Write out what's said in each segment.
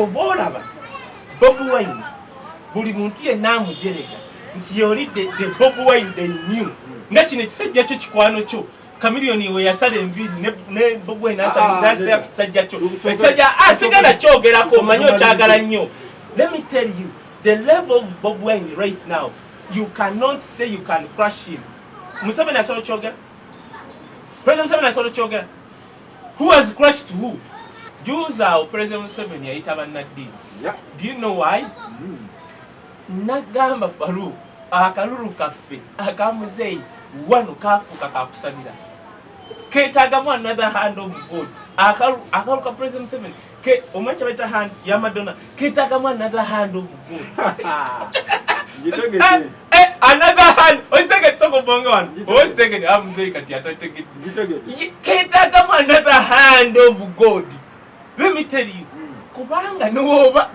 obolaba Bobi Wine buli muntu yenna amujerega nti yoli the Bobi Wine they knew nga kino ekisajja kyo kikwano kyo Chameleone we yasala enviri ne Bobi Wine asala dasta ya kisajja kyo ekisajja asigala kyogerako manyo kyagala nnyo. Let me tell you the level of Bobi Wine right now, you cannot say you can crush him. Museveni asolo kyogera, President Museveni asolo kyogera. Who has crushed who? Jews are President Museveni yayita bannaddiini. Yeah. Do you know why? Nagamba Faru akalulu kaffe akamuzeyi wano kafuka kakusabira. Ketagamu another hand of God. Akalu ka President Museveni ke omanyi baita hand ya Madonna ketagamu another hand of God. Another hand. Second soko bongo one. Second amuzeyi kati atatege. Ketagamu another hand of God. Let me tell you, kubanga nuoba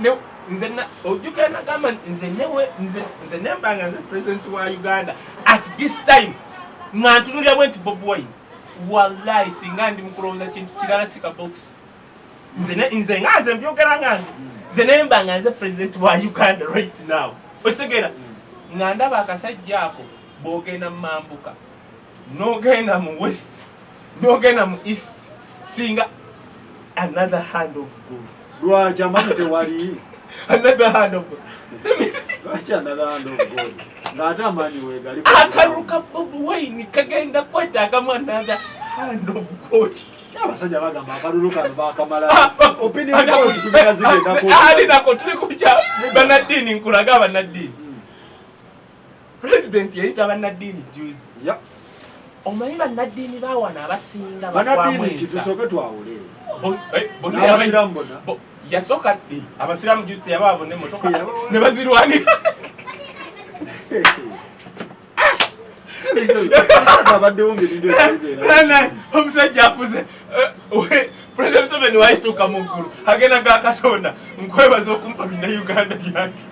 nze na ojuka na kama nze nembanga nze president wa Uganda at this time ngantunulya bwenti Bobi Wine wallahi singa ndi mukuloza kintu kirala sika box nze ngaze mbyogera ngaze nze nembanga nze president wa Uganda right now osegera ngandaba akasajja ako bogenda mambuka nogenda mu west nogenda mu east singa another hand of God. Dua jamani te wali. Another hand of God. Wacha another hand of God. Ngata mani we gali. Akaruka Bobi Wine kagenda kweta kama another hand of God. Abasajja bagamba akaruka bakamala. Opinion ko tukubira zigenda ko. Ali nako tuli kuja banadini nkulaga banadini. President yayita banadini juice. Yeah. Omanyi banadini bawana abasinga banadini kitusoke twawule. Yasoka abasiramu jute yababone motoka ne bazirwani omusajja afuze President Museveni wayituka mugulu agenda gakatonda nkwebaza okumpa bina Uganda yange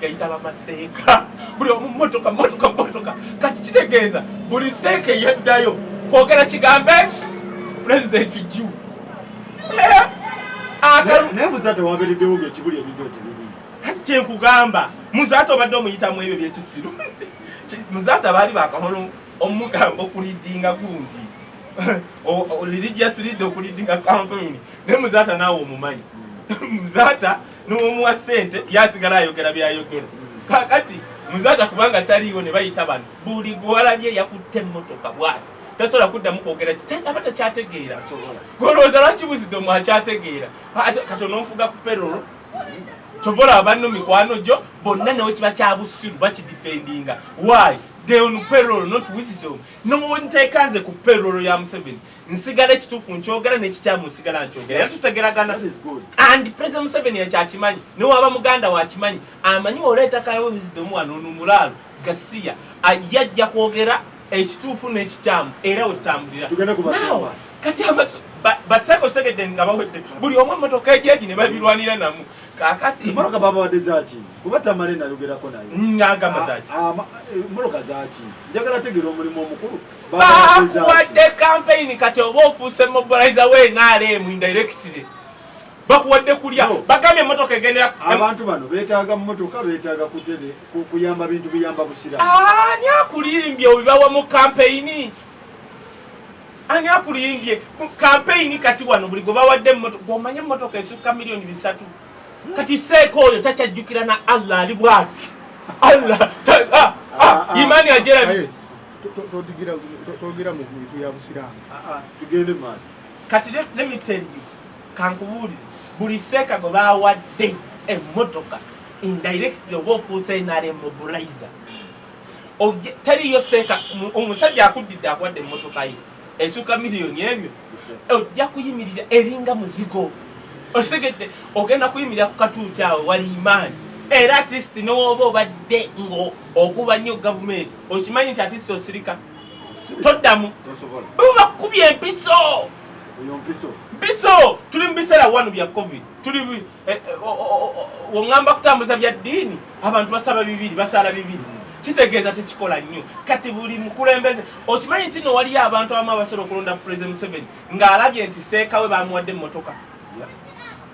yayita bamaseeka buli motoka kati kitegeeza buli seeke yeddayo kwogera kigambo eki President Jew. Ne muzato wabereddewo ng'ekibuli ebintu tebiri. Kati kyenkugamba muzato obadde omuyitamu ebyo by'ekisiru. Muzato baali bakahono omugamba okulidinga gundi. Religious leader okulidinga campaign. Ne muzato naawe omumanyi. Muzato n'omuwa ssente yasigala ayogera byayogera. Kakati muzato kubanga taliiwo ne bayita bano buli gwalabye yakutte emmotoka bwati. Tasola kudda mukwogera abata kyategeera sobola golooza lwaki buzidde mu akyategeera katono nfuga ku perolo tobola abanno mikwano gyo bonna newe kiba kyabusiru bakidifendinga why they on perolo not wisdom no nteekanze ku perolo ya Museveni nsigala ekituufu nkyogera n'ekikyamu nsigala nkyogera era tutegeragana and President Museveni yakyakimanyi newaba muganda wakimanyi amanyi oleeta kayo wisdom wano n'omulaalo Gasiya yajja kwogera ekituufu n'ekikyamu era wetutambulira kati baseko segedde nga bawedde buli omu emmotoka ejeegi ne babirwanira namu kakati emmotoka baba wadde zaaki kuba tamale nayogerako nayo ngagamba zaaki emmotoka zaaki njagala tegeera omulimu omukulu bakuwadde campaign kati oba ofuuse mobilizer w'NRM indirectly bakuwadde kulya bagambye emmotoka egendera abantu bano beetaaga mmotoka beetaaga kutebe kuyamba bintu biyamba busiramu ani akulimbye obibawa mu campaign ani akulimbye mu campaign kati wano buli gwe bawadde emmotoka gw'omanye emmotoka esukka milioni 3 kati seeko oyo takyajjukira na Allah ali bwati Allah imani ajerabi togera mu bintu ya busiramu tugende maaso kati let me tell you kankubuulire buli seeka gwe bawadde emmotoka indirectly oba ofuuse NRM mobilizer taliyo seeka omusajja akuddidde akuwadde emmotoka ye esukka miliyoni ebyo ojja kuyimirira eringa muzigo osegedde ogenda kuyimirira ku katuuti awe wali imaani era at least n'oba obadde okuba nnyo gavumenti okimanyi nti at least osirika toddamu bakubye empiso mpiso tuli mu biseera wano bya covid tuli wongamba kutambuza bya ddiini abantu basaba bibiri basala bibiri kitegeeza tekikola nnyo kati buli mukulembeze okimanyi nti no waliyo abantu abamu abasobola okulonda President Museveni ng'alabye nti seeka we bamuwadde emmotoka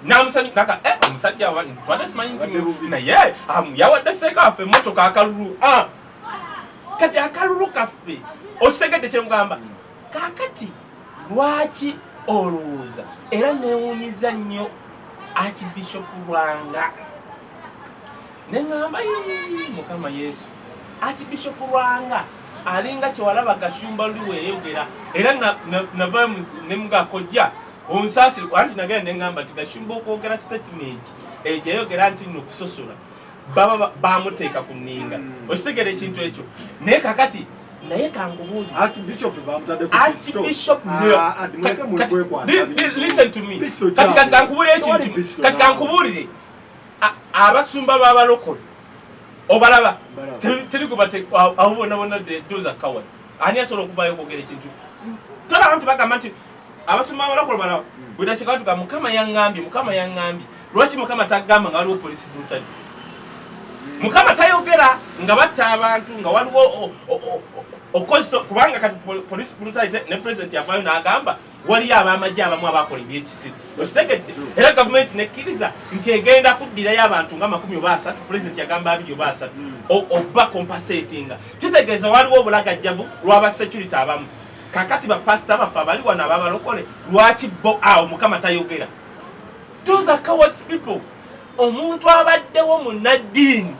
namusanyuka kaka omusajja wa twade tumanyi nti naye yawadde sseeka waffe emmotoka akalulu kati akalulu kaffe osegedde kyemugamba kakati lwaki olowooza era neewuunyiza nnyo Archbishop Lwanga neŋŋamba Mukama Yesu Archbishop Lwanga alinga kyewalaba Gashumba luli weeyogera era nava ne mugakojja onsaasiri anti nagenda neŋŋamba nti Gashumba okwogera statement egyo yayogera nti nno okusosola baba bamuteeka ku nninga okitegera ekintu ekyo naye kakati naye kankubuulire Archbishop listen to me kati kankubuulire ekintu kati kankubuulire abasumba b'abalokole obalaba teri kuba abo bonna those are cowards ani asobola okuvaayo okwogera ekintu tolaba nti bagamba nti abasumba b'abalokole balaba bwe dakika tuga Mukama yaŋŋambye lwaki Mukama tagamba nga waliwo police brutality Mukama tayogera nga batta abantu nga waliwo okoso kubanga kati police brutality ne president yavaayo n'agamba waliyo ab'amagye abamu abakola ebyekisiru okitegedde era gavumenti nekkiriza nti egenda kuddirayo abantu nga 30 president yagamba 20 oba compensatinga kitegeeza waliwo obulagajjavu lw'abasecurity abamu kakati bapasita baffe abali wano ababalokole lwaki bo awo Mukama tayogera those are cowards people omuntu abaddewo munnaddiini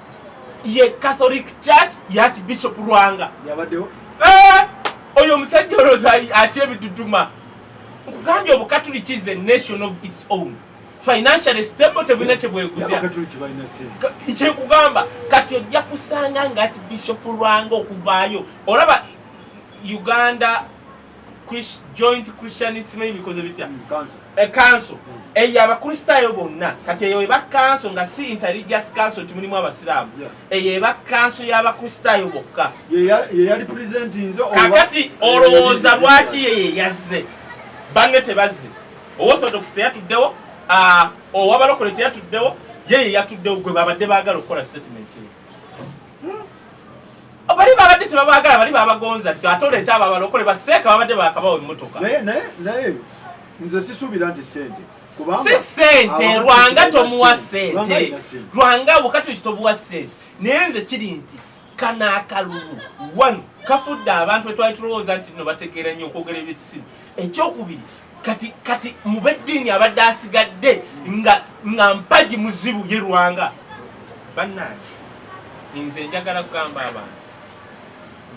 ye Catholic Church ya Archbishop Lwanga yabaddewo oyo omusajja olowooza atya ebiduduma nkugambye obukatuliki is a nation of its own financially stable tebulina kyebweguzya kyekugamba kati ojja kusanga nga Archbishop Lwanga okuvaayo olaba Uganda Joint Christianism because bitya council eyo abakristaayo bonna kati eyo eba council nga si interreligious council timulimu abasiraamu eyo eba council y'abakristaayo bokka kakati olowooza lwaki yeye yazze banne tebazze Orthodox teyatuddewo owabalokole teyatuddewo yeye yatuddewo gwe babadde baagala okukola statement bali babadde tebabaagala bali babagonza ate oleeta abo abalokole baseeka babadde bakabawo emmotoka naye nze sisuubira nti sente si sente Lwanga tomuwa sente Lwanga bukatuliki tobuwa sente naye nze kiri nti kanaakalulu one kafudde abantu betwali tulowooza nti nno bategeera nnyo okwogera ebyekisiru ekyokubiri kati mu beddiini abadde asigadde nga mpagi muzibu ye Lwanga bannange nze njagala kugamba abantu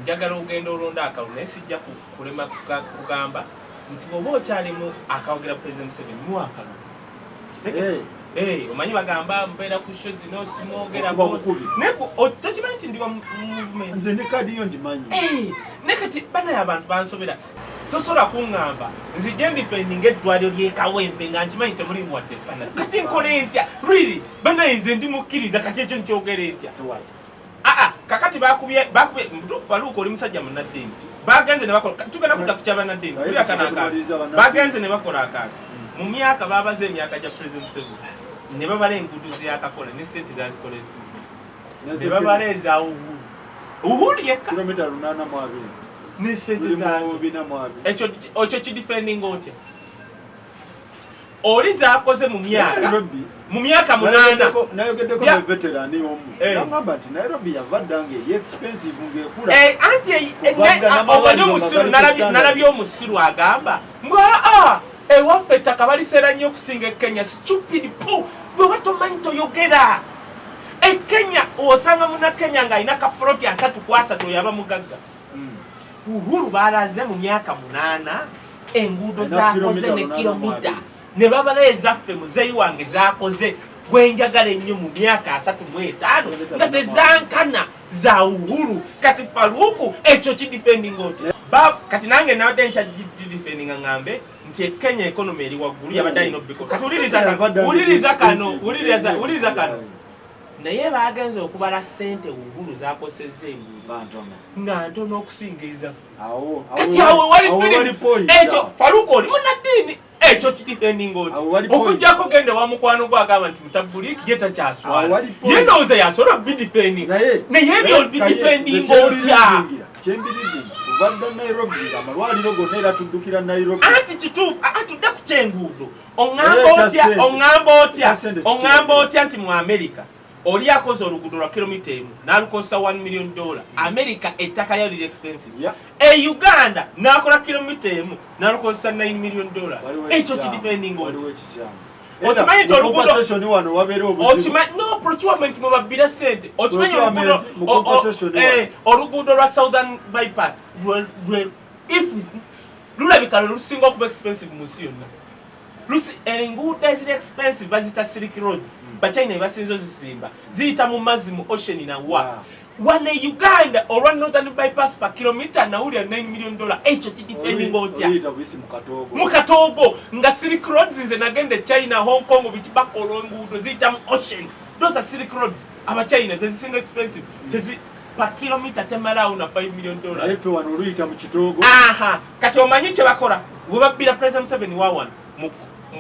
njagala ogenda olonda akalulu naye sijja kulema kugamba nti bw'oba okyalimu akawogera President Museveni muwa akalulu omanyi bagamba mbeera ku sho zino simwogera tokimanyi nti ndiwa movement nze ne kadi yo ngimanyi naye kati banaye abantu bansobera tosobola kuŋŋamba nzije ndipendinga eddwaliro ly'ekawempe nga nkimanyi temulimu wadde fana kati nkole ntya really banaye nze ndimukkiriza kati ekyo nkyogere ntya kakati bakubye Faluuko oli musajja munnaddiini bagenze ne bakola tugenda kudda ku kyabannaddiini bagenze ne bakola akantu mu myaka babaze emyaka gya President Museveni ne babala enguudo zeyakakola ne sente zazikolesizza ne babala eza Uhuru yekka kilomita 820 ne sente zazo ekyo kidifendinga otya oli zakoze mu myaka 8 nayogeddeko ne veterani omu nagamba nti Nairobi yavaddanga eri expensive ng'ekula anti obali omusiru nalabye omusiru agamba mbwa ewaffe ettaka baliseera nnyo okusinga eKenya stupid po bweba tomanyi toyogera eKenya osanga munnakenya ng'alina kapuloti 3 oyo aba mugagga Uhuru balaze mu myaka 8 enguudo zakoze ne kilomita ne babala ezaffe muzeeyi wange zakoze gwenjagala ennyo mu myaka 35 nga tezankana za Uhuru kati Faluuku ekyo kidipendinga oti kati nange nabadde nkya kidipendinga ngambe nti Kenya economy eri waggulu yabadde alina obiko kati wuliriza kano naye bagenze okubala sente Uhuru zakosezza enguudo nga ntono okusinga ezaffe kati awo wali ekyo Faluuko oli munnaddiini ekyo kidipendinga oti okujjako gende wa mukwano gwagamba nti mutabuliki ye takyaswala ye ndowooza yasobola bidipendinga naye ebyo bidipendinga otya kyembiridde tubadde Nairobi amalwaliro gonna era tuddukira Nairobi anti kituufu atudde ku kyenguudo oŋŋamba otya nti mu America oli akoze oluguudo lwa kilomita emu n'alukozesa $1 million. America ettaka lyo liri expensive. E Uganda n'akola kilomita emu n'alukozesa $9 million. Ekyo kidepending on okimanyi nti oluguudo no procurement mu babbira ssente. Okimanyi oluguudo lwa Southern Bypass lulabika lusinga okuba expensive mu nsi yonna. Enguudo eziri expensive bazita Silk Roads. Bachina basinzo zizimba ziyita mu mazzi mu ocean na wane Uganda olwa Northern Bypass pa kilomita naulya $9 million. Ekyo kidepending otya mu Katogo nga Silk Roads nze nagende China Hong Kong bikibakola enguudo ziyita mu ocean. Those are Silk Roads aba China zezisinga expensive tezi pa kilomita temalawo na $5 million. Efe wano oluyita mu Kitogo. Kati omanyi kye bakola webabbira President Museveni wa mu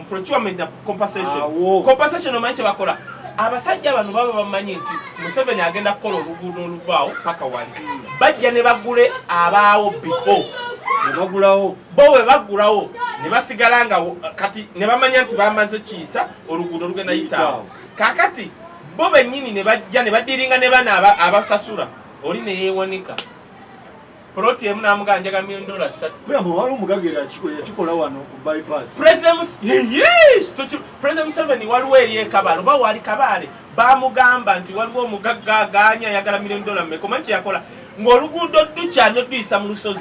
procurement na compensation. Compensation omanyi kye bakola abasajja bano baba bamanyi nti Museveni agenda kukola oluguudo oluvaawo paka wali bajja ne bagule abaawo before bo we bagulawo ne basigala nga kati ne bamanya nti bamaze kiisa oluguudo olugenda yitaawo kakati bo bennyini ne bajja ne badiringa ne bana abasasula oli ne yeewanika Proti emu namuganja $1 million. Bwambo wali omugagera yakikola wano ku bypass. President Museveni waliwo eri ekabalo ba wali kabale bamugamba nti waliwo omugagga aganya yagala $1 million mmeka omanyi yakola ng'oluguudo ddukyanya oduyisa mu lusozi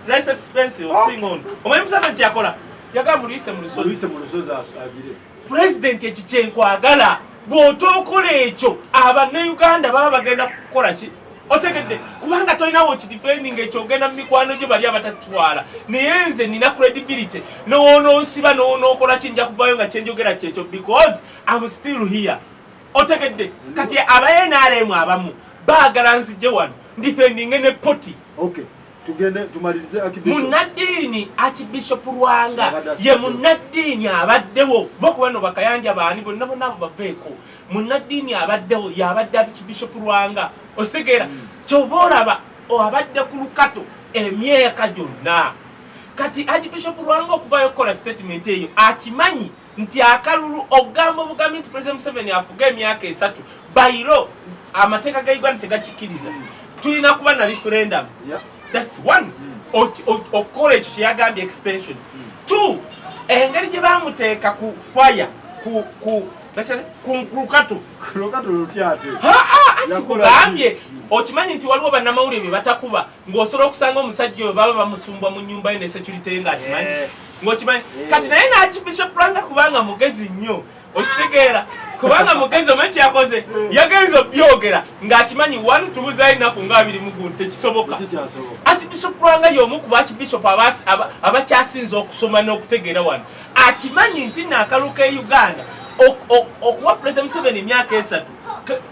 less expensive okusinga ono. Omanyi Museveni yakola yagala muluyise mu lusozi agire. President ekikyenkwagala bw'otookola ekyo Abannayuganda baba bagenda kukola ki otegedde kubanga tolinawo kidepending ekyogenda mu mikwano gye bali abatatwala naye nze nina credibility nowonoosiba nowonookola kinja kuvayo nga kyenjogera kyekyo because I'm still here. Otegedde kati aba-NRM abamu baagala nzije wano ndifendinge ne poti. Okay. Tugende tumalirize Archbishop. Munaddiini Archbishop Lwanga ye munaddiini abaddewo bokubano bakayanja baani bonna abo baveeko. Munaddiini abaddewo yabadde Archbishop Lwanga osegeera kyoba olaba abadde ku lukato emyaka gyonna. Kati Archbishop Lwanga okuvayo okukola statement eyo akimanyi nti akalulu ogamba obugambi nti President Museveni afuga emyaka 3 bayiro amateeka ga Uganda tegakikkiriza tulina kuba na referendum. That's one. Okukola ekyo kyeyagambye extension. 2 engeri gye bamuteeka ku fire ku lukato lutyate kugambye okimanyi nti waliwo bannamawulire batakuba ng'osobola okusanga omusajja oyo baba bamusumbwa mu nnyumba ye ne security nga akimanyi ng'okimanyi kati naye n'Archbishop Lwanga kubanga mugezi nnyo okitegeera kubanga mugezi omanyi kyakoze yagenza obyogera ng'akimanyi wanu tubuzayo ennaku nga 20 tekisoboka. Archbishop Lwanga y'omu ku Archbishop abakyasinza okusoma n'okutegeera wano akimanyi nti n'akaluka e Uganda okuwa President Museveni emyaka 3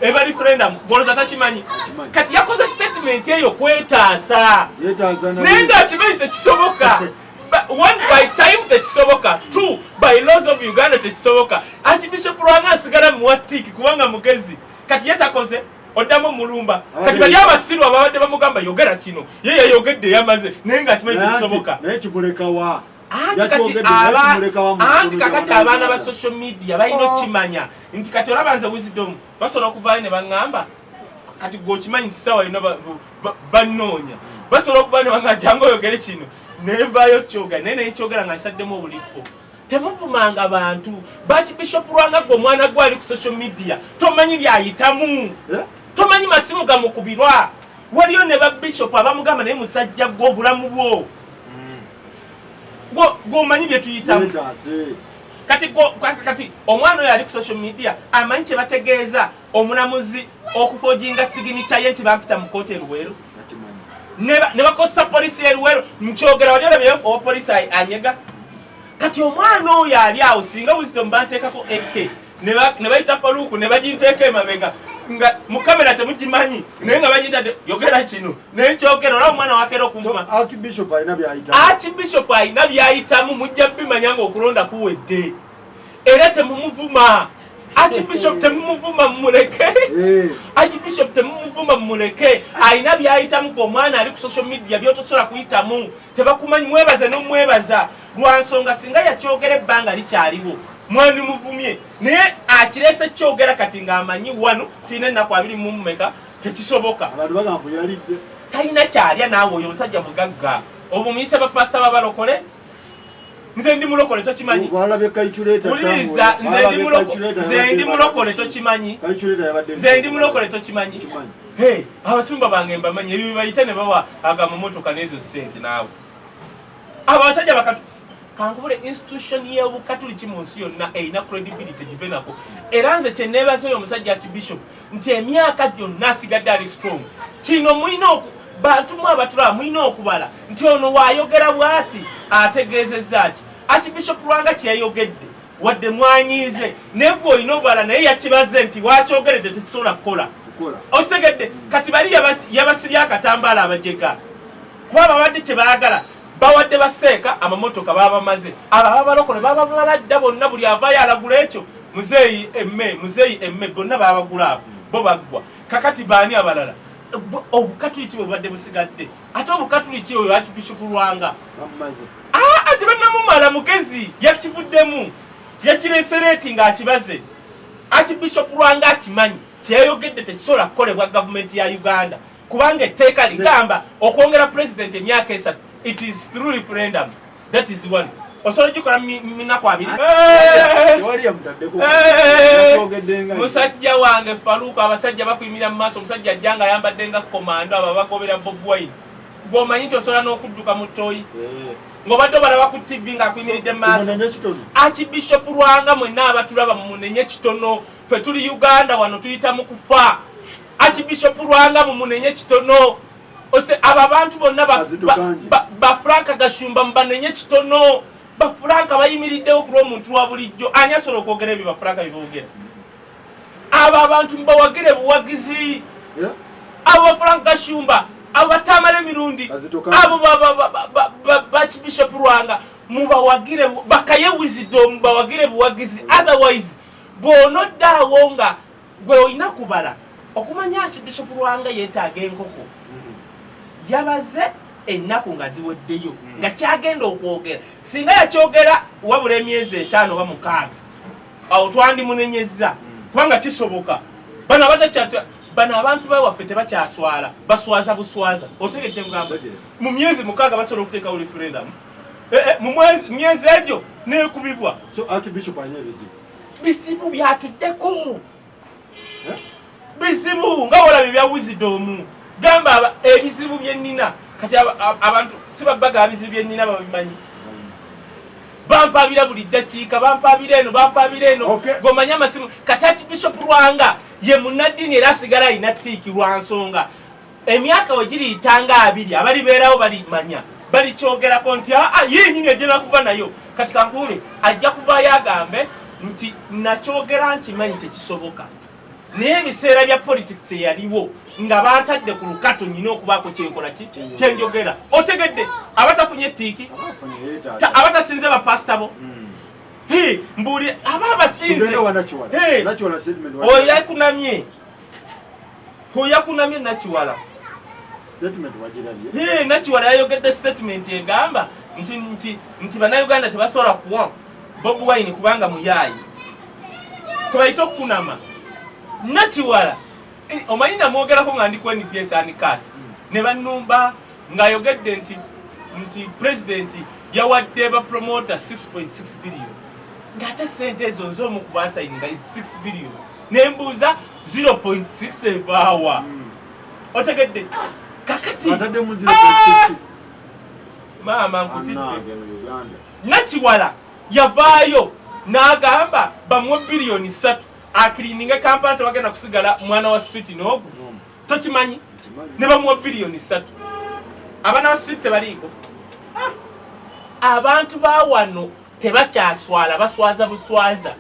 eba referendum boloza takimanyi kati yakoze statement eyo kwetaasa naye ng'akimanyi tekisoboka. One, by time tekisoboka. 2, by laws of Uganda tekisoboka. Archbishop Lwanga asigala muwatiki kubanga mugezi kati yatakoze oddamu mulumba kati bali abasiru ababadde bamugamba yogera kino ye yayogedde yamaze naye ng'akimanyi tekisoboka. Naye kimulekawa anti kakati abaana ba social media balina okimanya nti kati olaba nze wisdom basobola okuvaayo ne baŋŋamba kati gwokimanyi nti sawa yonna bannoonya basobola okuvaayo ne baŋŋamba jangu oyogere kino nenvaayo kyogera naye nekyogera nga kisaddemu obulipo. Temuvumanga bantu. Archbishop Lwanga gwe omwana gwe ali ku social media tomanyi byayitamu tomanyi masimu gamukubirwa waliyo ne babishop abamugamba naye musajja gw'obulamu bwo gw'omanyi bye tuyitamu kati omwana oyo ali ku social media amanyi kye bategeeza omulamuzi okufojinga signature ye nti bampita mu kooti eruweero ne bakosa polisi eruweero nkyogera wali olabye owa polisi anyega kati omwana oyo ali awo singa wisdom banteekako AK ne bayita Faruku ne baginteeka emabega nga mu kamera temugimanyi naye nga bagintadde yogera kino naye kyogera olaba omwana wakeera okumuma. Archbishop alina byayitamu mujja bimanya nga okulonda kuwedde era temumuvuma Archbishop temumuvuma muleke Archbishop temumuvuma muleke alina byayitamu ku omwana ali ku social media byotosobola kuyitamu tebakumanyi mwebaza n'omwebaza lwansonga singa yakyogera ebbanga likyaliwo mwani muvumye naye akirese kyogera kati ng'amanyi wano tulina ennaku 20 tekisoboka abantu bagamba yalidde talina kyalya naawe oyo omusajja mugagga obumuyise bapasita babalokole nze ndi mulokole tokimanyi uliriza nze ndi mulokole tokimanyi nze ndi mulokole tokimanyi abasumba bange mbamanyi ebyo bibayita ne bawa agamomotoka n'ezo ssente naawe abo abasajja bakatu kankubule institution y'obukatuliki mu nsi yonna erina credibility give nako era nze kye neebaza oyo omusajja Archbishop nti emyaka gyonna asigadde ali strong kino mulina bantu mu abatulaba mulina okubala nti ono waayogera bw'ati ategeezezza ki Archbishop Lwanga kye yayogedde wadde mwanyiize naye gwe olina obwala naye yakibaze nti wakyogeredde tekisobola kukola osegedde kati bali yabasibya akatambaala abajega kuba babadde kye baagala bawadde baseeka amamotoka babamaze ababalokole babamala dda bonna buli avaayo alagula ekyo muzeeyi emme bonna babagula abo bo baggwa kakati baani abalala obukatuliki bwe bubadde busigadde ate obukatuliki oyo Archbishop Lwanga ate bannamumala mugezi yakivuddemu yakiresereeti ng'akibaze Archbishop Lwanga akimanyi kyeyayogedde tekisobola kukolebwa gavumenti ya Uganda kubanga etteeka ligamba okwongera president emyaka 3 it is through referendum that is one osobola gikola minaku 2 musajja wange Faluku abasajja bakuyimira mu maaso omusajja ajjanga ayambadde nga komando abo bakobera Bob Wine gw'omanyi nti osobola n'okudduka mu ttooyi ng'obadde obalaba ku TV ng'akuyimiridde mu maaso Archbishop Lwanga mwenna abatulaba mumunenye kitono ffe tuli Uganda wano tuyita mu kufa Archbishop Lwanga mumunenye kitono ose abo abantu bonna bafranka Gashumba mbanenye kitono bafranka bayimiriddewo ku lw'omuntu wa bulijjo ani asobola okwogera ebyo bafranka bibogera abo abantu mbawagire buwagizi abo bafranka Gashumba abo batamala emirundi abo Archbishop Lwanga mubawagire bakaye wisdom bawagire buwagizi otherwise bw'onoddaawo nga gwe olina kubala okumanya Archbishop Lwanga yeetaaga enkoko yabaze ennaku nga ziweddeyo nga kyagenda okwogera singa yakyogera wabula emyezi 5 oba 6 awo twandimunenyezza kubanga kisoboka bano bano abantu bawaffe tebakyaswala baswaza buswaza otegeke kugamba mu myezi 6 basobola okuteekawo referendum mu myezi egyo neekubibwa so Archbishop alina bizibu byatuddeko bizibu nga olabye bya wisdom gamba ebizibu byennina kati abantu si babbaga bizibu byennina babimanyi bampabira buli ddakiika bampabira eno gomanye amasimu kati Archbishop Lwanga ye munnaddiini era asigala alina ttiiki lwa nsonga emyaka we giriyitanga 2 abalibeerawo balimanya balikyogerako nti yennyini ejjena kuba nayo kati kankule ajja kuvaayo agambe nti nakyogera nkimanyi tekisoboka naye ebiseera bya politics eyaliwo nga bantadde ku lukato nyina okubaako kyenkola kyenjogera otegedde abatafunye ettiiki abatasinze bapasita bo mbuuli aba abasinze oyakunamye Nakiwala Nakiwala yayogedde statement egamba nti bannayuganda tebasobola kuwa Bob Wine kubanga muyaayi kwebayita okukunama Nakiwala omanyi namwogerako nga ndi ku NBS anikati ne bannumba ng'ayogedde nti president yawadde bapromota 6.6 billion ng'ate sente ezo nz'omu ku basayininga 6 billion nembuuza 0.6 evaawa otegedde kakati maama nkutidde Nakiwala yavaayo n'agamba bamuwe biliyoni 3 akirininga Kampala tewagenda kusigala mwana wa street n'ogu tokimanyi ne bamuwa biliyoni 3 abaana wa street tebaliiko abantu ba wano tebakyaswala baswaza buswaza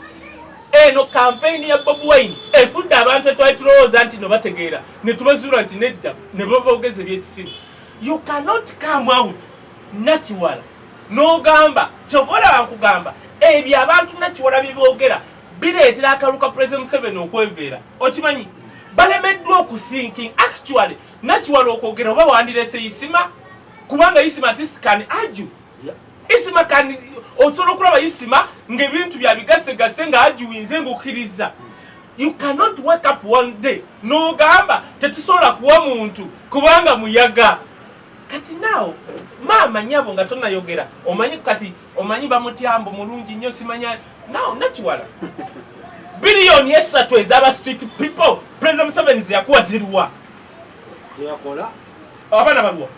eno campaign ya Bob Wine ekudde abantu etwali tulowooza nti no bategeera ne tubazuula nti nedda ne babogeza ebyekisiru you cannot come out Nakiwala n'ogamba kyobola bankugamba ebyo abantu Nakiwala bye boogera bireetera akaluka President Museveni okweveera okimanyi balemeddwa okuthinking actually nakiwala okwogera oba wandirese Isima kubanga Isima at least can argue Isima kan osobola okulaba Isima ng'ebintu bya bigasegase nga ajuwinze ng'okkiriza. You cannot wake up one day n'ogamba tetusobola kuwa muntu kubanga muyaga. Kati naawo maama nyabo nga tonnayogera omanyi kati omanyi bamutyambo mulungi nnyo simanya naawo nakiwala biliyoni 3 ez'aba street people President Museveni zeyakuwa ziruwa yakola abaana baluwa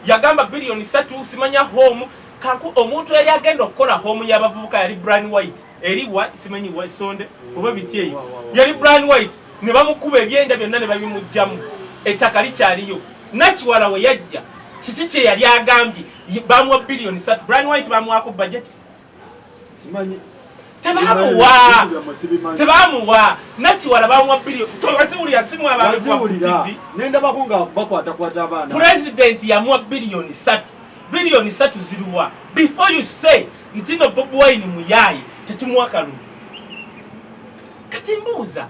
yagamba biliyoni 3 simanya home kanku omuntu yali agenda okukola home y'abavubuka yali Brian White eriwa simanyi wa sonde oba bityeyo yali Brian White ne bamukuba ebyenda byonna ne babimujjamu ettaka likyaliyo nakiwala we yajja kiki kye yali agambye bamuwa biliyoni 3 Brian White bamuwako budget simanyi tebamuwa nakiwala bamuwa biliyoni tobaziwulira simu abantu nenda bakunga bakwata abaana president yamuwa biliyoni 3 biliyoni 3 ziruwa before you say ntino Bobi Wine muyayi tetumuwa kalulu kati mbuuza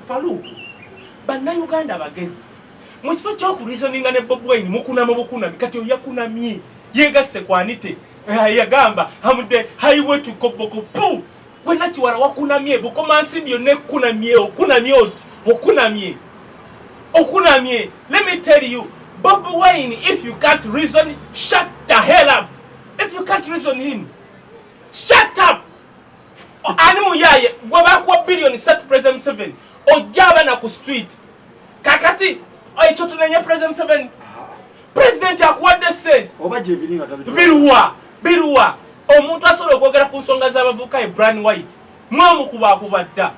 Faluku bannayuganda bagezi mu kifo ky'okureasoninga ne Bobi Wine mukunama bukunami kati oyakunamye yegasse kwanite yagamba hamude highway to Koboko pu we nakiwala wakunamye bukomansi byonna ekkunamye okunamye let me tell you Bobi Wine if you can't reason shut the hell up if you can't reason him shut up ani muyaye gwe bakuwa biliyoni 3 President Museveni ojja abana ku street kakati ekyo tunenya President Museveni president akuwadde sente oba gye biringa biruwa omuntu asobola okwogera ku nsonga z'abavubuka e Brian White mwamukubaakubadda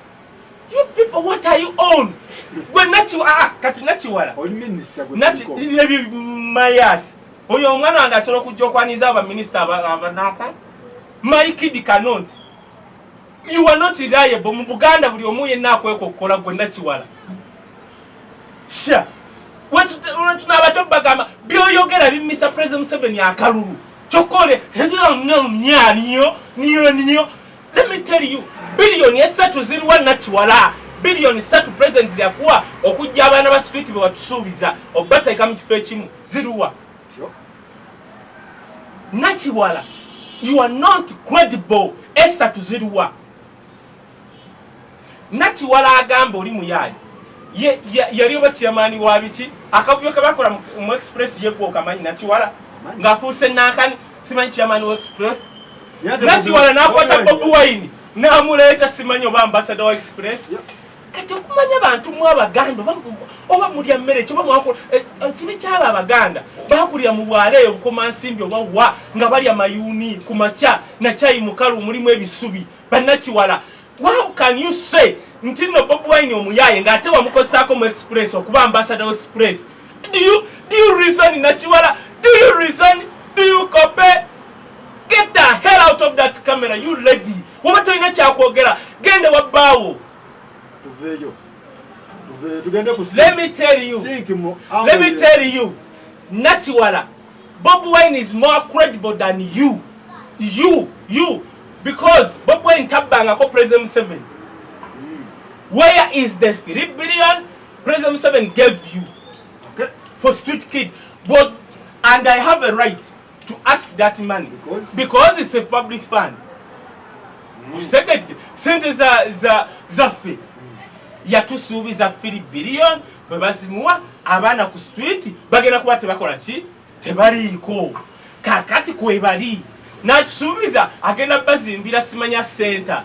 you people what are you on gwe kati nakiwala mayasi oyo omwana wange asobola okujja okwaniza abaminisita abanaka my kid cannot you are not reliable mu Buganda buli omu yenna akwekokkola gwe nakiwala sha wetunaba bagamba byoyogera bimisa President Museveni akalulu chokole niyo let me tell you biliyoni 3 ziriwa nakiwala biliyoni 3 president yakuwa okujja abaana ba street be watusuubiza obateeka mu kifo ekimu ziruwa nakiwala you are not credible 3 ziruwa nakiwala agamba oli muyayi yali oba chairman wa biki akavuyo kabakola mu express yekwo kamanyi nakiwala ngafuuse nankani simanyi chairman wa express nakiwala nakwata Bobi Wine namuleeta simanyi oba ambassador wa express kati okumanya abantu mu Abaganda oba mulya mmere kyoba mwakola kibi kyaba Abaganda bakulya mu bwale obukomansimbi oba wa nga balya mayuni ku macha na chai mukalu mulimu ebisubi bannakiwala how can you say ntino Bobi Wine omuyaye ngate wamukozako mu express okuba ambassador express do you reason nakiwala do you reason do you copy get the hell out of that camera you lady woba toyina kyakwogera gende wabbaawo tuveyo tugende ku let me tell you nakiwala Bobi Wine is more credible than you because Bobi Wine tabbangako President Museveni where is the 3 billion President Museveni gave you for street kid and I have a right to ask that money because it's a public fund second sente zaffe yatusuubiza 3 billion bwe bazimuwa abaana ku street bagenda kuba tebakola ki tebaliiko kakati kwebali nakisuubiza agenda bazimbira simanya center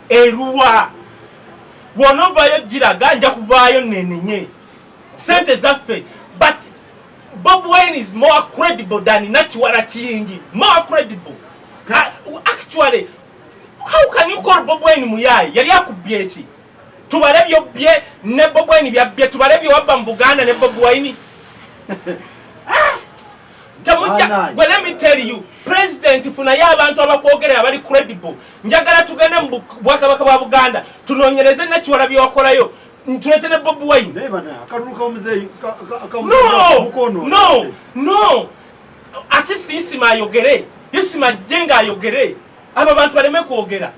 eruwa wonovayo giraga nja kuvaayo nenenye sente zaffe but Bobi Wine is more credible than nakiwala kiyingi more credible actually how can you call Bobi Wine muyayi yali akubye eki tubale byobye ne Bobi Wine byabye tubale byobba mu Buganda ne Bobi Wine well, let me tell you president funa y'abantu abakwogera abali credible njagala tugende mu Bwakabaka bwa Buganda tunoonyereze nakiwala byokolayo ntulete ne Bobi Wine no ate Isima ayogere Isima jenga ayogere aba bantu baleme kwogera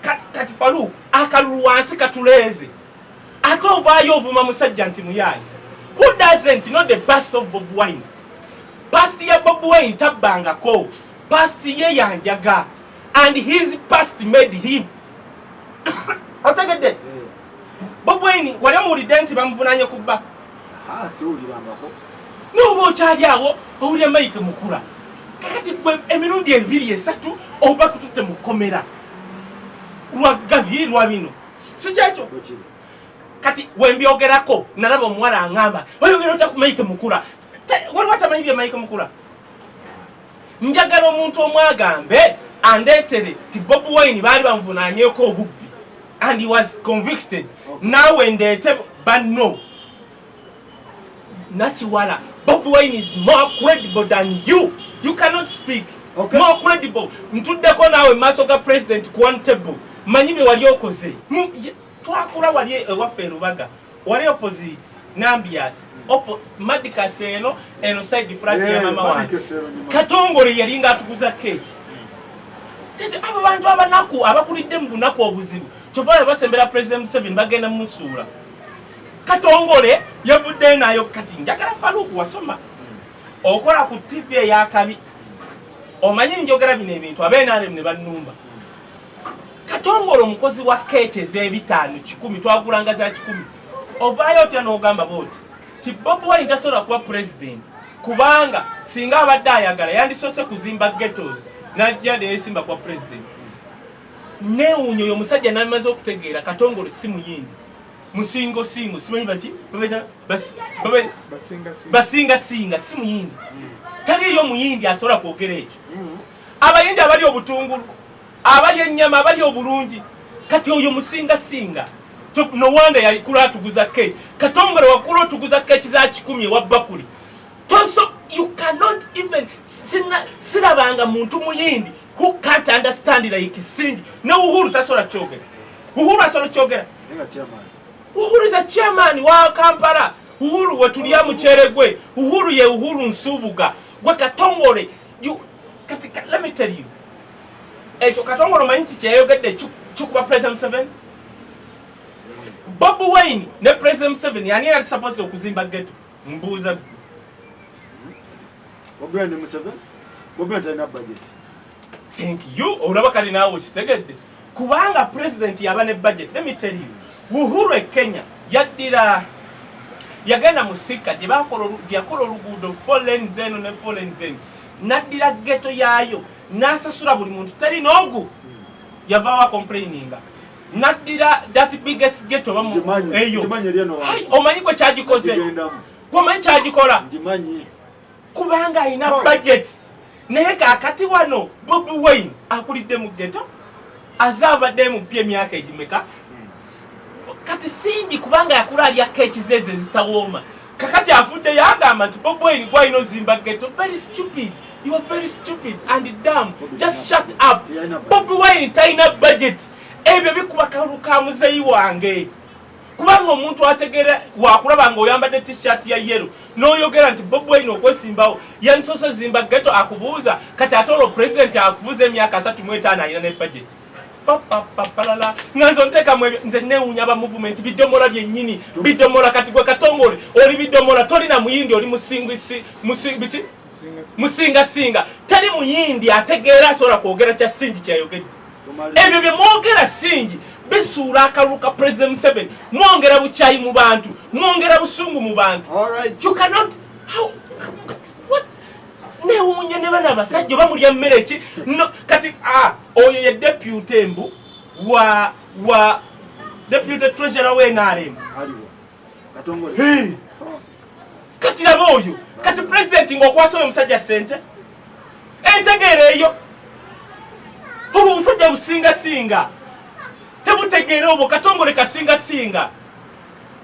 kati Faruku akalulu wansi katuleze ate obaayo obuma musajja nti muyayi. Who doesn't know the bust of Bob Wine? Bust ya Bob Wine tabbangako. Bust ye yanjaga. And his past made him. Otegedde? Bob Wine wali muwulidde nti bamuvunanye kubba. Siwulirangako. N'oba okyali awo owulira Mike Mukula. Kati gwe emirundi 2-3 oba kututte mu kkomera. Lwagabi lwa bino. Si kyekyo. Kati wembyogerako nalaba omuwala aŋŋamba oyogera ota ku Mike Mukula. Waliwo atamanyi bye Mike Mukula. Njagala omuntu omwagambe andeetere ti Bob Wine baali bamuvunaanyeeko obubbi and he was convicted. Naawe ndeete banno. Nachiwala, Bob Wine is more credible than you. You cannot speak. Okay. More credible. Ntuddeko naawe maaso ga president ku one table. Manyi bye wali okoze. Twakula wali ewaffe e Lubaga. Wali opposite Nambias. Madikasi eno side flat ya mama wange. Katongole yalinga atukuza keeki. Tete abo bantu abanaku abakulidde mu bunaku obuzibu. Kyobala basembera President Museveni bagenda musuula. Katongole yabudde nayo kati njagala Faruku wasoma. Okola ku TV eyakabi. Omanyi njogera bino ebintu abenaale ne bannumba. Katongole omukozi wa keeki ez'ebitaano 10 twagulanga za 10. Ovaayo otya n'ogamba bwoti. Ti Bob Wine tasobola kuba president kubanga singa abadde ayagala yandisose kuzimba ghettos najja neyesimba kwa president. Neewuunyo oyo omusajja n'amaze okutegeera Katongole si muyindi. Musingo simanyi bati basinga si muyindi. Taliyo muyindi asobola kwogera ekyo. Abayindi abali obutungulu abali ennyama abali obulungi kati oyo musinga no wonder yali kula atuguza keeki. Katongole wakula otuguza keeki za 10 ewa bakuli. So you cannot even sirabanga muntu muyindi who can't understand like Cindy. No Uhuru tasobola kyogera. Uhuru asobola kyogera. Uhuru is a chairman wa Kampala. Uhuru wetulya muchere gwe. Uhuru ye Uhuru Nsubuga. Gwe Katongole katika let me tell you. Ekyo Katongole manyi kyeyogedde kyukuba President Museveni. Bob Wine ne President Museveni yani yali supposed okuzimba ghetto. Mbuuza. Bob Wine ne Museveni? Bob Wine talina budget. Thank you. Olaba kali naawe okitegedde. Kubanga president yaba ne budget. Let me tell you. Uhuru e Kenya yaddira yagenda musika gyakola oluguudo 4 lanes eno ne 4 lanes eno. Naddira ghetto yaayo n'asasula buli muntu tali n'ogu yavaawa complaininga. Naddira that biggest ghetto eyo omanyi gwe kyagikoze omanyi kyagikola kubanga alina budget naye kaakati wano Bobi Wine akulidde mu ghetto azaabadde mu pya emyaka egimeka kati singi kubanga yakula alya keeki zeze zitawooma kakati afudde yagamba nti Bobi Wine gwalina ozimba ghetto. Very stupid. You are very stupid and dumb. Just shut up. Bobi Wine talina budget. Ebyo bikuba kalulu ka muzeyi wange kubanga omuntu ategeera wakulaba nga oyambadde t-shirt ya yellow n'oyogera nti Bobi Wine okwesimbawo yanisose zimba ghetto akubuuza kati ate olwo president akubuuza emyaka 35 alina ne budget. Papapapalala nganzo ntekamu nze neewuunya aba movement bidomola byennyini bidomola kati gwe Katongole oli bidomola tolina muyindi oli musinga tali muyindi ategeera asobola kwogera kya Singi kyayogedde. Ebyo bye mwogera Singi bisuula akalulu ka President Museveni mwongera bukyayi mu bantu mwongera busungu mu bantu. You cannot what neewuunya ne bana basajja bamulya mmere ki no kati oyo ye deputy mbu wa deputy treasurer we NRM Katongole kati laba oyo kati president ng'okwasa oyo musajja sente entegeera eyo obwo busajja businga tebutegeera obwo Katongole kasinga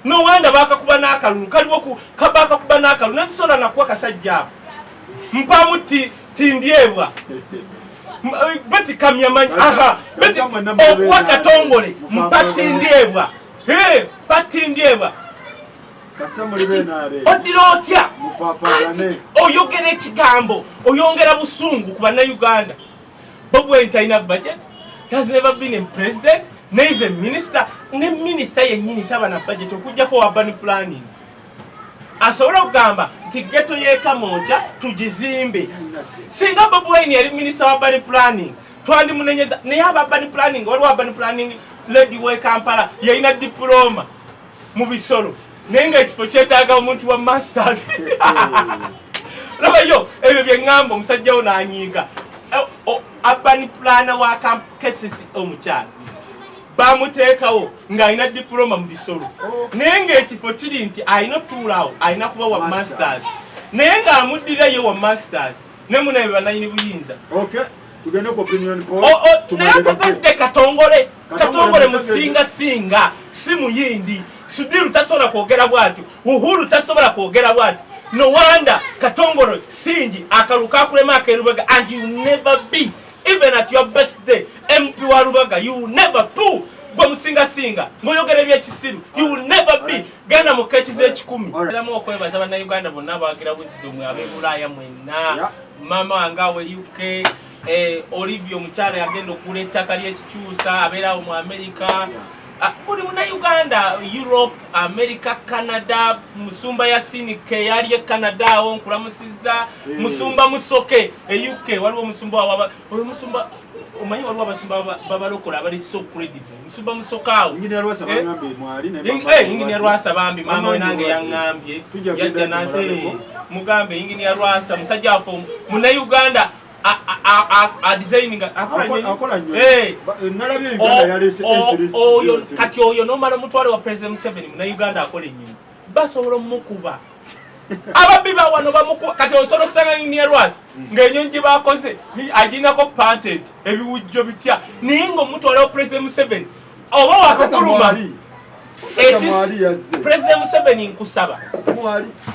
nowanda bakakuba n'akalulu kaliwo bakakuba n'akalulu nazisobola nakuwa kasajja ako mpamu tindyebwa bati kamyamanyi bati okuwa Katongole mpatindyebwa patindyebwa odira otya oyogera ekigambo oyongera busungu ku bannayuganda. Bobi Wine talina budget He has never been a president, neither minister. Ne minister yennyini taba na budget okujjako urban planning. Asobola okugamba nti ghetto y'e Kamwokya tugizimbe. Singa Bobi Wine yali minister wa urban planning, twandimunenyeza naye aba urban planning, waliwo urban planning lady we Kampala yalina diploma mu bisolo. Naye ng'ekifo kyetaaga omuntu wa masters. Laba yo, ebyo bye ŋŋamba omusajja wo n'anyiiga. Urban planner wa Kesisi omukyala. Bamuteekawo ng'alina diploma mu bisolo. Naye ng'ekifo kiri nti alina otuulaawo, alina kuba wa masters. Naye ng'amuddira ye wa masters. Ne munaye bannanyini buyinza. Tugende ku opinion poll. Naye tuzadde Katongole. Katongole musinga si muyindi. Sudiru tasobola kwogera bw'atyo. Uhuru tasobola kwogera bw'atyo. No wonder Katongole Singi akaluka akulema akerubaga, and you never be, even at your best day, MP wa Rubaga, you will never do. Gwe musinga ngoyogera ebyekisiru, you will never be. Ganda mu kekize ekikumi. Era mu okwebaza bannayuganda bonna abawagira wisdom ab'Ebulaaya mwenna. Mama wange awe UK, Olivia omukyala yagenda okugula ettaka ly'ekikyusa abeerawo mu America. Buli munnayuganda Europe, America, Canada, musumba ya Sinike yali e Canada awo nkulamusizza, musumba musoke e UK waliwo musumba wa oyo musumba omanyi waliwo abasumba babalokola abali so credible, musumba musokaawo Engineer Rwasa bambi mwali ne Engineer Rwasa bambi mama we nange yaŋŋambye yajja nase mugambe Engineer Rwasa musajja waffe munnayuganda a designing akola nnyo nalabye Uganda yalese oyo kati oyo nomala mutwale wa President Museveni mu Uganda akola ennyini basobola mukuba ababbi bawano bamukuba kati osobola okusanga Engineer Rwasa ng'enyonyi gye bakoze aginako patent ebiwujjo bitya naye ng'omutwala wa President Museveni oba wakakuluma President Museveni nkusaba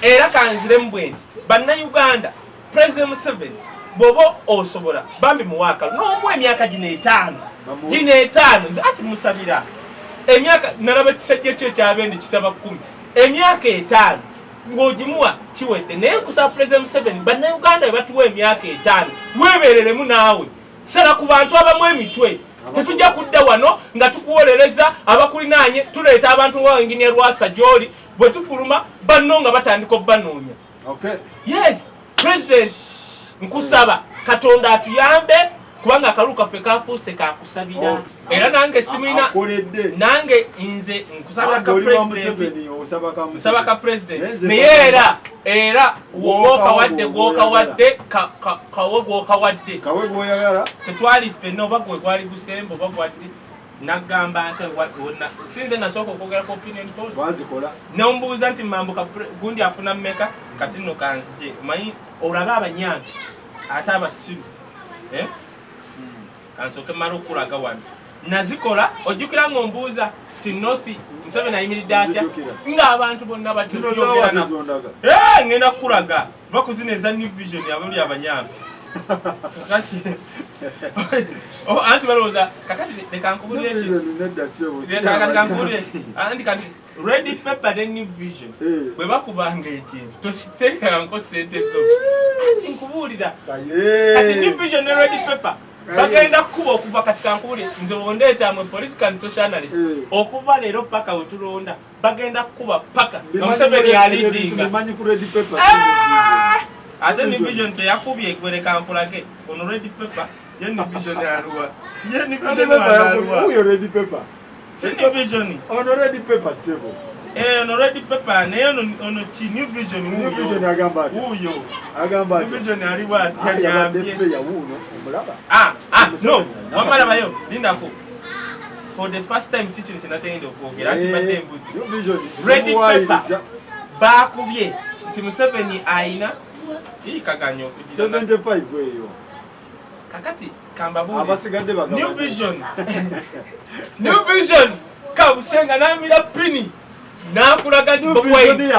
era kanziremu bwe nti bannayuganda President Museveni bobo osobola bambi muwaka n'omwe emyaka gino etaano nze ati musabira emyaka nalaba kisajja kyo kyabende kisaba 10 emyaka etaano ng'ogimuwa kiwedde naye nkusaba President Museveni bannayuganda bwe batuwa emyaka etaano weebereremu naawe sala ku bantu abamu emitwe tetujja kudda wano nga tukuwolereza abakulinaanye tuleeta abantu nga Engineer Rwasa gy'oli bwe tufuluma banno nga batandika obbanoonya yes President nkusaba Katonda atuyambe kubanga akaluka ffe kafuuse kakusabira era nange simulina nange nze nkusabira ka president nsaba ka president naye era gwokawadde kawe gwokawadde tetwali ffenna oba gwe gwali gusembe oba gwadde nagamba nti sinze nasooka okwogera ku opinion polls nombuuza nti mambuka gundi afuna mmeka kati nno kanzije omanyi olabe abanyambi ate abasiru kansooke mala okulaga wano nazikola ojjukira ng'ombuuza ti North Museveni ayimiridde atya ng'abantu bonna batyogerana ngenda kukulaga bakuzina eza New Vision abali abanyambi anti balowooza kakati leka nkubulire kati Ready Pepper ne New Vision bwe bakubanga ekintu tositeekako ssente zo anti nkubuulira kati New Vision ne Ready Pepper bagenda kukuba okuva kati kankubulire nze ondeeta mwe political and social analyst okuva leero paka wetulonda bagenda kukuba paka Museveni alidinga ate New Vision teyakubye gwereka nkulage ono Ready Pepper ye New Vision yaluwa ye New Vision yaluwa uyo Ready Pepper New Vision ono Ready Pepper sebo ono Ready Pepper naye ono ki New Vision New Vision agamba ati uyo agamba New Vision aliwa ati yanyambye ya wuno omulaba no wamalabayo lindako for the first time teaching sinatende okwogera ati badde embuzi New Vision Ready Pepper bakubye nti Museveni aina kaganyo 75 eyo kakati kamba abasigadde bagamba New Vision kabusenga namira pini nakulaga nti Bobi Wine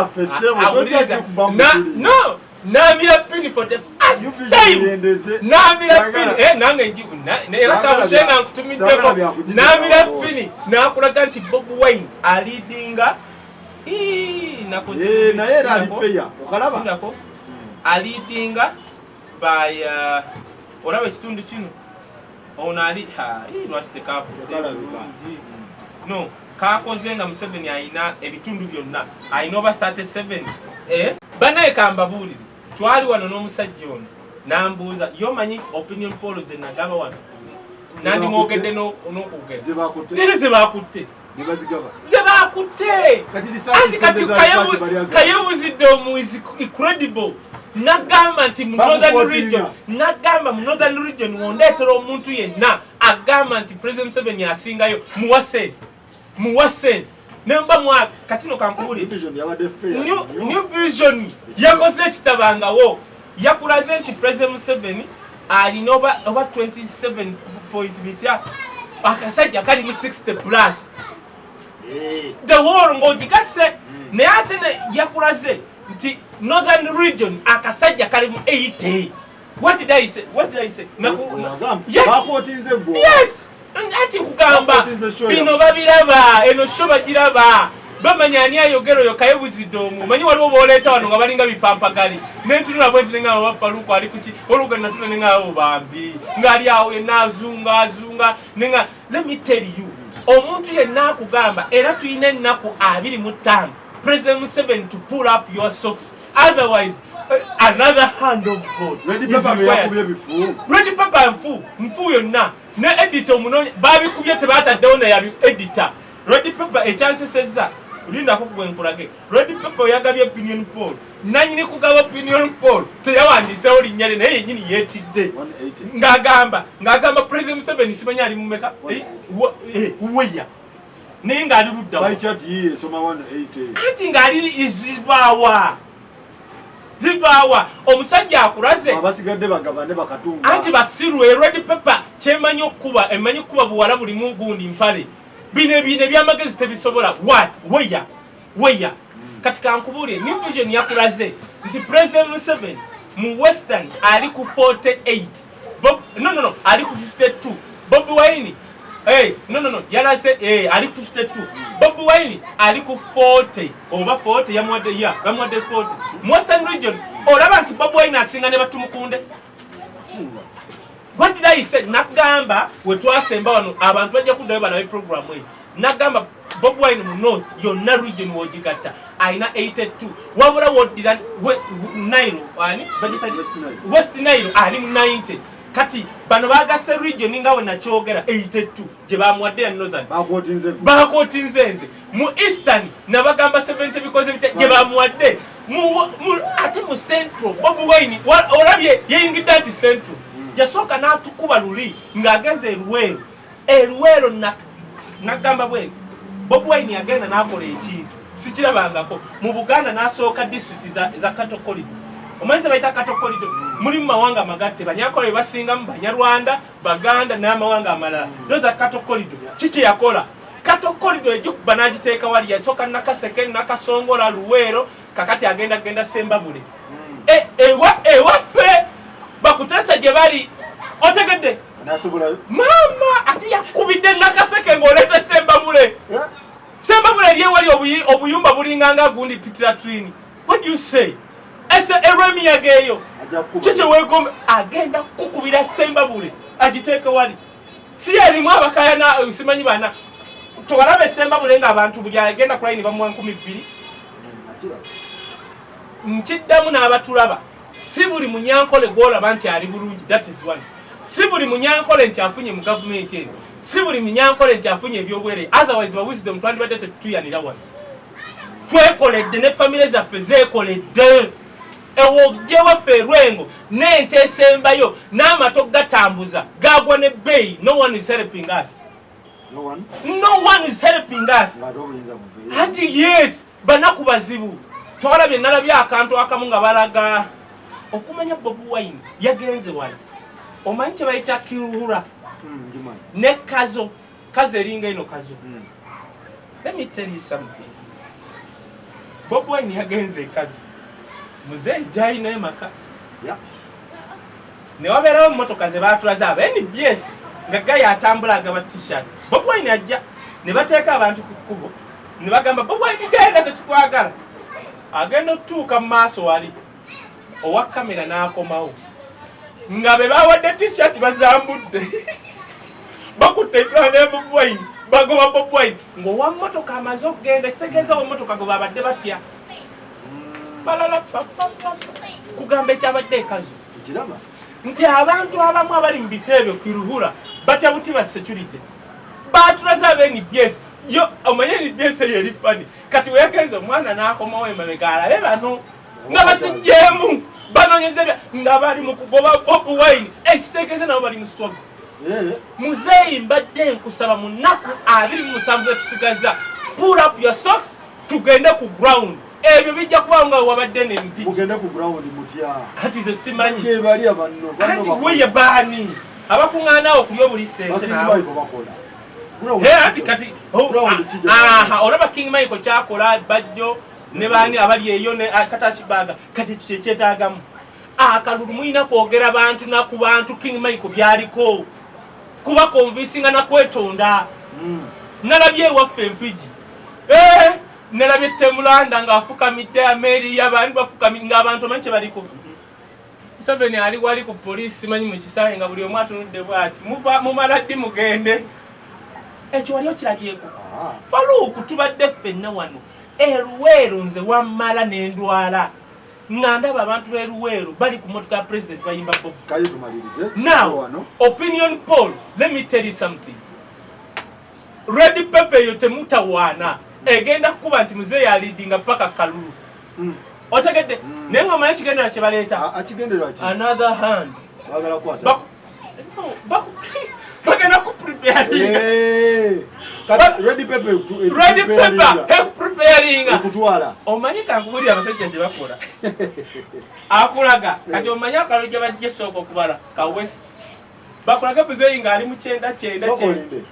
no namira pini for the first time namira pini nange era kabusenga nkutumiddeko namira pini nakulaga nti Bobi Wine alidinga naye era alipeya okalaba alidinga by olaba ekitundu kino ono ali lwaki no kakoze nga Museveni ayina ebitundu byonna ayina oba 37 banaye kambabuulire twali wano n'omusajja ono nambuuza yomanyi opinion poll ze nagaba wano nandimwogedde n'okugeza zebakutte kati kayebuzidde omu is incredible nagamba nti mu northern region wondeetera omuntu yenna agamba nti President Museveni asingayo muwaseni nemba katino kankubulire New Vision yakoze ekitabangawo yakulaze nti President Museveni alina oba 27 point bitya akasajja kali mu 60 plus the whole ng'ogikase naye ate yakulaze nti northern region akasajja kali mu 80. What did I say? Yes. Ati kugamba bino babiraba eno sho bagiraba bamanya ani ayogero yo kayebuzidde omu manyi waliwo booleeta wano nga balinga bipampagali nentunula bwe ntinenga abafaluku ali kuki oluganda tunenga abo bambi ngali awo yenna azunga nenga let me tell you omuntu yenna akugamba era tuyina ennaku 25 President Museveni to pull up your socks otherwise another hand of God ready papa mfu yonna ne editor munonya babikubye tebataddewo na yabi editor ready papa ekyanseseza linda kugwenkulage ready papa yagabye opinion poll nanyini kugaba opinion poll teyawandisewo linnyale naye yenyini yetidde ngagamba President Museveni simanya ali mumeka weya naye ngaali ludda anti ngaali zibawa omusajja akulaze abasigadde bagabane bakatunga anti basiru ready paper kyemanyi okuba emanyi kuba buwala buli mu gundi mpale bine byamagezi tebisobola weya katika nkubulye New Vision yakulaze nti President Museveni mu Western ali ku 48 no ali ku 52 Bobi Wine yalaze ali ku 52 Bobi Wine ali ku 40 oba 40 bamwadde 40 Western region olaba nti Bobi Wine asinga ne batumukunde singa what did I say nagamba we twasemba wano abantu bajja kuddayo balabe program eyo nagamba Bobi Wine mu north yonna region wogigata aina 82 wabula wodira Nile ani West Nile ali mu 90 kati bano bagase region nga we nakyogera 82 gye bamwadde ya northern bakotinzenze mu eastern nabagamba 70 because gye bamwadde ate mu central Bobi Wine olabye yeyingidde ati central yasooka n'atukuba luli ng'agenze eruwero nagamba bwe Bobi Wine yagenda n'akola ekintu sikirabangako mu Buganda n'asooka district za Katokolido omanyi bayita Katokolido mulimu mawanga magatte banyakola basinga mu Banyarwanda Baganda n'amawanga amalala doza Katokolido kiki yakola Katokolido ejikuba n'agiteeka wali yasooka Nakaseke Nakasongola Luweero kakati agenda Sembabule ewaffe bakutesa gye bali otegedde mama ati yakubidde Nakaseke ng'oleeta Sembabule Sembabule liye wali obuyumba bulinganga gundi pitira trini what do you say ese eremi yageyo kiki wegombe agenda kukubira Sembabule agiteeka wali si yalimu abakaya simanyi bana towalabe Sembabule nga abantu buli agenda kulaini bamuwa 12 nkiddamu n'abatulaba si buli munyankole gwolaba nti ali bulungi that is one si buli munyankole nti afunye mu government eno si buli munyankole nti afunye ebyobwere otherwise ba wisdom twandibadde tetutuyanira wano twekoledde ne famire zaffe zeekoledde ewogye waffe erwengo n'ente esembayo n'amato gatambuza gagwa ne bbeeyi no one is helping us anti yes banaku bazibu twalabye nalabye akantu akamu nga balaga okumanya Bobi Wine yagenze wano omanyi kye bayita Kiruhura ne kazo eringa ino kazo let me tell you something Bobi Wine yagenze kazo muzeyi gyalina emaka ne wabeerawo emmotoka ze baatulaze aba NBS nga gayi atambula agaba t-shirt Bobi Wine ajja ne bateeka abantu ku kkubo ne bagamba Bobi Wine genda tekikwagala agenda otuuka mu maaso wali owa kamera n'akomawo nga be bawadde t-shirt bazambudde bakutte ne Bobi Wine bagoba Bobi Wine ng'owa mmotoka amaze okugenda segeza wa mmotoka gwe babadde batya balala kugamba ekyabadde ekazo kiraba nti abantu abamu abali mu bifo ebyo kiruhura batya buti ba security batulaze NBS yo omanye NBS yeri fani kati wekenze omwana n'akomawo emabega alabe bano nga basijjemu banonyeze nga bali mu kugoba Bobi Wine ekitegeeza nabo bali mu struggle muzeeyi mbadde nkusaba mu nnaku 27 tusigaza pull up your socks tugende ku ground ebyo bijja kuba nga wabadde n'empiki mugende ku ground mutya hati ze simanyi bali abanno hati weye baani abakuŋŋaana okulya obuli ssente naawe ati kati olaba King Michael kyakola bajjo ne baani abali eyo ne katashibaga kati ekyo kyekyetaagamu akalulu mulina kwogera bantu naku bantu King Michael byaliko kuba konvisinga nakwetonda nalabye ewaffe empigi nalabye Temulanda ng'afukamidde Ameri y'abantu bafukamidde ng'abantu omanyi kye baliko Museveni ali wali ku poliisi manyi mu kisaawe nga buli omu atunudde bw'ati mumala ddi mugende ekyo wali okirabyeko Faluuku tubadde ffenna wano eruweero nze wammala n'endwala nga ndaba abantu b'eruweero bali ku motoka ya president bayimba Bob now opinion poll let me tell you something Red Pepper yo temutawaana egenda kuba nti muzeeyi alidinga paka Kalulu otegedde naye nga omanyi kigendera kye baleeta another hand bagenda ku preparinga omanyi kankubulira abasajja kye bakola akulaga kati omanyi akalulu gye bajja esooka okubala ka west bakulaga muzeeyi ng'ali mu 9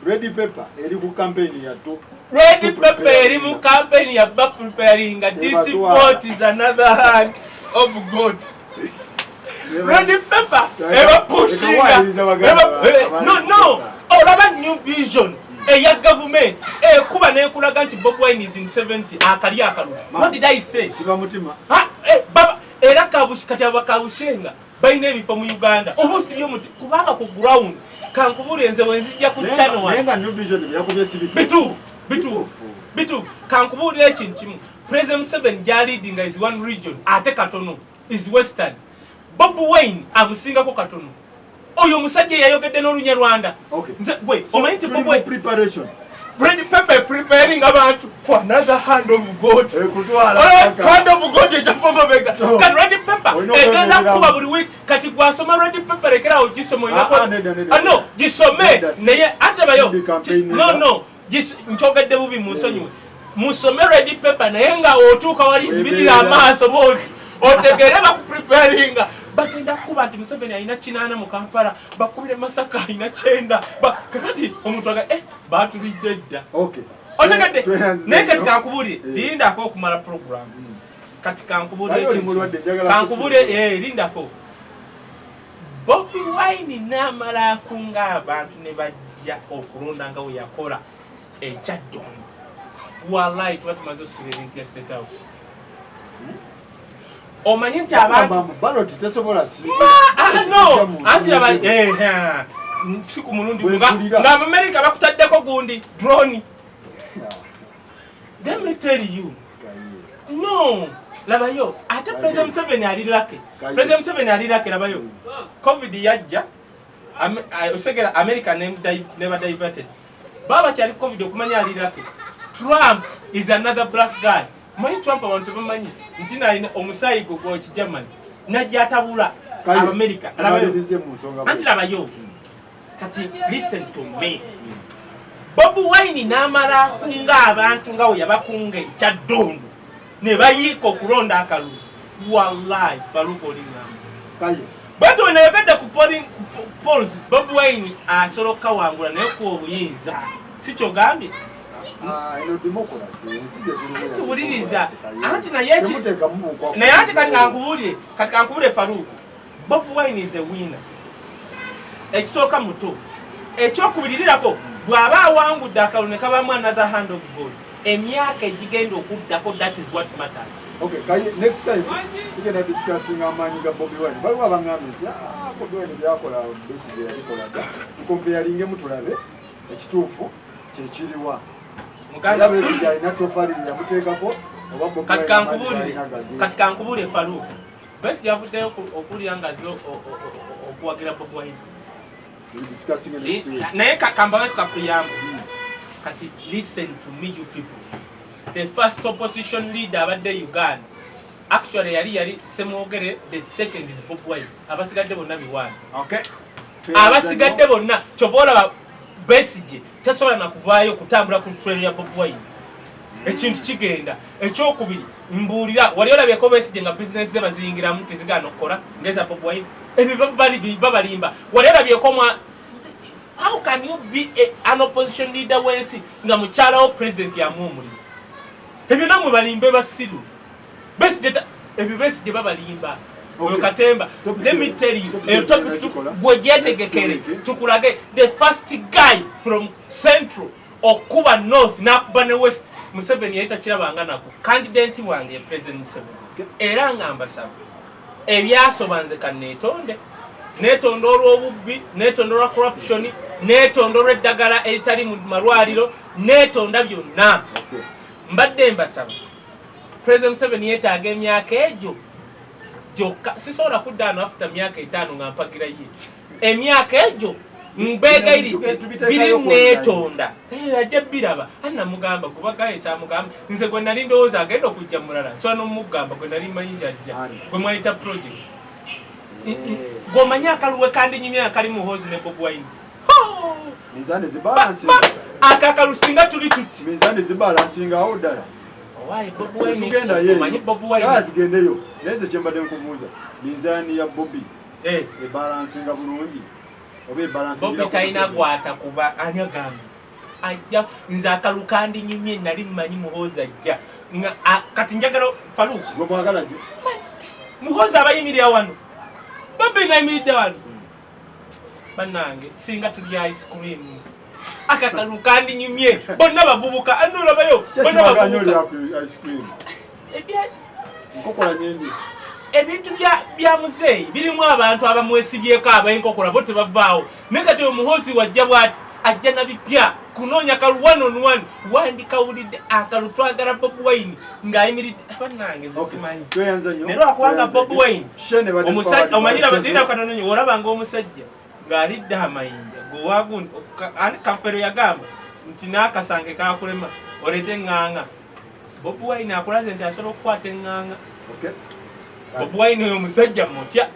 Red Pepper eri ku campaign ya to Red Pepper eri mu campaign ya back preparing this vote is another hand of God Red Pepper ever pushing no olaba new vision eya government kuba nekulaga nti Bobi Wine is in 70 akali akalulu what did I say siba mutima baba era kabushikati abakabushenga bayina ebifo mu Uganda obusi byo muti kubanga ku ground kankubule nze wenzijja ku channel one nenga new vision yakubye sibiti bitu kankubule ekintu kimu President Museveni ja leading is one region ate katono is western Bobi Wine amusinga ko katono oyo musajja yayogedde n'olunya Rwanda nze gwe omanyi nti Bobi Wine preparation Red Pepper preparing abantu for another hand of God. Hand of God is a form of vega. Can Red Pepper? Egenda kuba buli week kati gwasoma Red Pepper ekera ogisomo inako. No, gisome naye atabayo. No, nchogedde bubi musonyiwe. Musome Red Pepper naye nga otuuka wali zibirira amaaso bodi. Otegere ba preparing. Bagenda kuba nti Museveni alina 8 mu Kampala bakubire Masaka alina 9 kakati omuntu aga batulidde dda otegedde naye kati kankubulire lindako okumala program kati kankubulire lindako Bobi Wine n'amala akunga abantu ne bajja okulonda nga we yakola ekyaddondo wallahi tuba tumaze osira ebintu ya State House omanyi nti abantu baloti tesobola si no anti aba siku mulundi nga America bakutaddeko gundi drone let me tell you no labayo ate President Museveni ali lake President Museveni ali lake labayo COVID yajja osegera America never diverted baba kyali COVID okumanya ali lake Trump is another black guy Mwenye Trump abantu bamanyi nti naine omusayigo gwa Germany najja atabula America anti labayo kati listen to me Bobi Wine n'amala kunga abantu nga we yabakunga ekyaddondo ne bayiika okulonda akalulu wallahi Faluuku olingamba bwatu wenayogedde ku polls Bobi Wine asoloka wangula naye ku obuyinza si kyogambye eno democracy nsije tuwuliriza anti naye ati kati kankubulire Faluuku Bobi Wine is a winner ekisooka muto ekyokubirirako bw'aba awangudde akalulu ne kabamu another hand of God emyaka egigenda okuddako that is what matters okay next time tugenda discussing amaanyi ga Bobi Wine baliwo abangambye nti Bobi Wine byakola Besigye yabikola dda tukompeyaringemu tulabe ekituufu kyekiriwa era Besigye alina tofali yamuteekako oba Bobi Wine kati kankubule Farouk Besigye avuddeyo okulira ngazi okuwagira Bobi Wine naye kambawe kakuyamba kati listen to me you people the first opposition leader abadde Uganda actually yali Semwogere, the second is Bobi Wine abasigadde bonna biwana abasigadde bonna kyobola Besigye tasobola nakuvaayo kutambula ku trail ya Bobi Wine ekintu kigenda ekyokubiri mbuulira wali olabyeko Besigye nga business ze baziyingiramu tizigana okukola ngeza Bobi Wine ebyo babalimba wali olabyeko how can you be an opposition leader wensi nga mukyalawo president yamuumulira ebyo namwe balimbe basiru ebyo Besigye babalimba oyo Katemba let me tell you topic gwe gyetegekere tukulage the first guy from central okuba north nakuba ne west Museveni yayita kirabanga nako candidate wange president Museveni era ngamba saba ebyasobanze kanetonde netonda olw'obubbi netonda olwa corruption netonda olw'eddagala eritali mu malwaliro netonda byonna mbadde mbasaba president Museveni yeetaaga emyaka egyo gyokka sisobola kuddaano after myaka 5 nga mpagira ye emyaka egyo mbegayiri biri netonda ajja biraba anna mugamba kubagaye kyamugamba nze gwe nali ndowooza agenda okujja mulala nsobola n'omugamba gwe nali mayinja ajja gwe mwayita project gwomanyi akaluwe kandi nyimya akali Muhoozi ne Bobi Wine mizani zibalansi akakalusinga tuli tuti mizani zibalansinga awo ddala owaye Bobi Wine tugenda ye omanyi Bobi Wine saa tugendeyo nenze kyembadde nkubuuza mizani ya Bobi ebalansinga bulungi oba ebalansingira Bobi talina gwata kuba ani agamba ajja nze akalu kandi nyimye nali mmanyi Muhoozi ajja kati njagala Farouk gwe mwagala gye Muhoozi abayimirira wano Bobi ngayimiridde wano bannange singa tulya ice cream akakalu kandi nyimye bonna bavubuka anolabayo bonna bavubuka ice cream nkokola nyendi ebintu bya muzeeyi birimu abantu abamwesibyeko abayinkokola bo tebavaawo naye kati Muhoozi wajja bwati ajja nabipya kunoonya kalu 1-on-1 wandikawulidde akalu twagala Bobi Wine ng'ayimiridde bannange nzisimanyi naye lwakubanga Bobi Wine omusajja omanyira batirira kanononyo olabanga omusajja ng'alidde amayinja gwewagundi ani kafero yagamba nti n'akasange kakulema oleete eŋŋaŋa Bobi Wine akulaze nti asobola okukwata eŋŋaŋa Bobi Wine oyo omusajja mutya